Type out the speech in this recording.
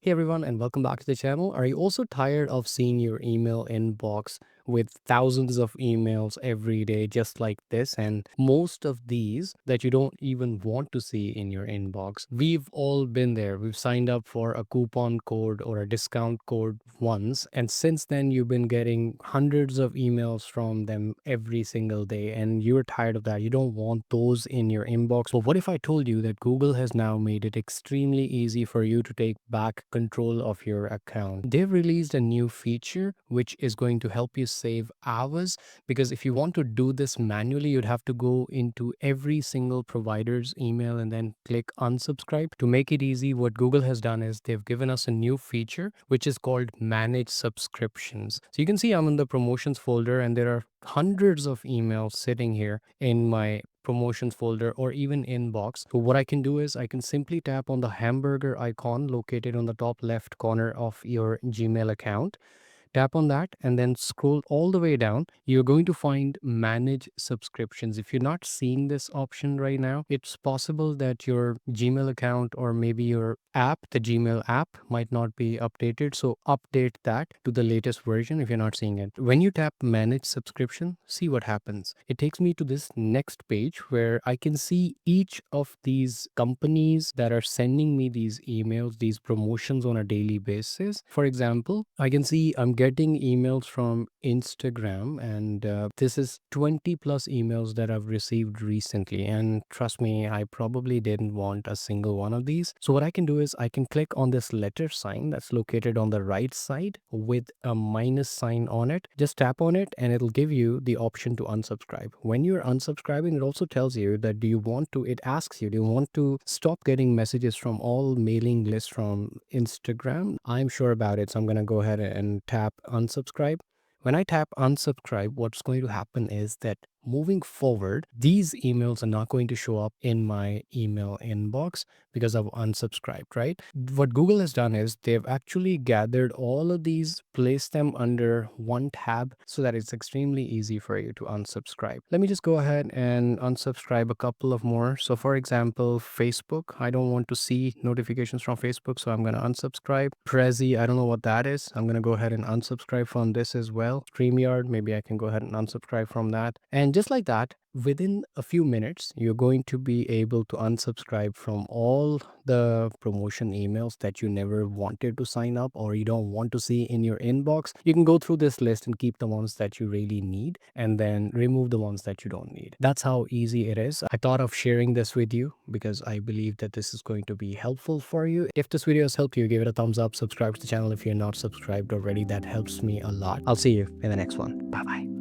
Hey everyone, and welcome back to the channel. Are you also tired of seeing your email inbox with thousands of emails every day, just like this? And most of these that you don't even want to see in your inbox. We've all been there. We've signed up for a coupon code or a discount code once, and since then, you've been getting hundreds of emails from them every single day, and you're tired of that. You don't want those in your inbox. But what if I told you that Google has now made it extremely easy for you to take back control of your account? They've released a new feature which is going to help you save hours, because if you want to do this manually, you'd have to go into every single provider's email and then click unsubscribe. To make it easy, what Google has done is they've given us a new feature which is called manage subscriptions. So you can see I'm in the promotions folder and there are hundreds of emails sitting here in my promotions folder or even inbox. So what I can do is I can simply tap on the hamburger icon located on the top left corner of your Gmail account. Tap on that and then scroll all the way down. You're going to find manage subscriptions. If you're not seeing this option right now, it's possible that your Gmail account or maybe your app, the Gmail app, might not be updated. So update that to the latest version if you're not seeing it. When you tap manage subscription, see what happens. It takes me to this next page where I can see each of these companies that are sending me these emails, these promotions on a daily basis. For example, I can see I'm getting emails from Instagram, and this is 20 plus emails that I've received recently. And trust me, I probably didn't want a single one of these. So, what I can do is I can click on this letter sign that's located on the right side with a minus sign on it. Just tap on it, and it'll give you the option to unsubscribe. When you're unsubscribing, it also tells you that it asks you, do you want to stop getting messages from all mailing lists from Instagram? I'm sure about it, so I'm going to go ahead and tap unsubscribe. When I tap unsubscribe, what's going to happen is that moving forward, these emails are not going to show up in my email inbox because I've unsubscribed, right? What Google has done is they've actually gathered all of these, placed them under one tab so that it's extremely easy for you to unsubscribe. Let me just go ahead and unsubscribe a couple of more. So, for example, Facebook, I don't want to see notifications from Facebook, so I'm going to unsubscribe. Prezi, I don't know what that is. I'm going to go ahead and unsubscribe from this as well. StreamYard, maybe I can go ahead and unsubscribe from that. And just like that, within a few minutes, you're going to be able to unsubscribe from all the promotion emails that you never wanted to sign up or you don't want to see in your inbox. You can go through this list and keep the ones that you really need and then remove the ones that you don't need. That's how easy it is. I thought of sharing this with you because I believe that this is going to be helpful for you. If this video has helped you, give it a thumbs up, subscribe to the channel if you're not subscribed already. That helps me a lot. I'll see you in the next one. Bye bye.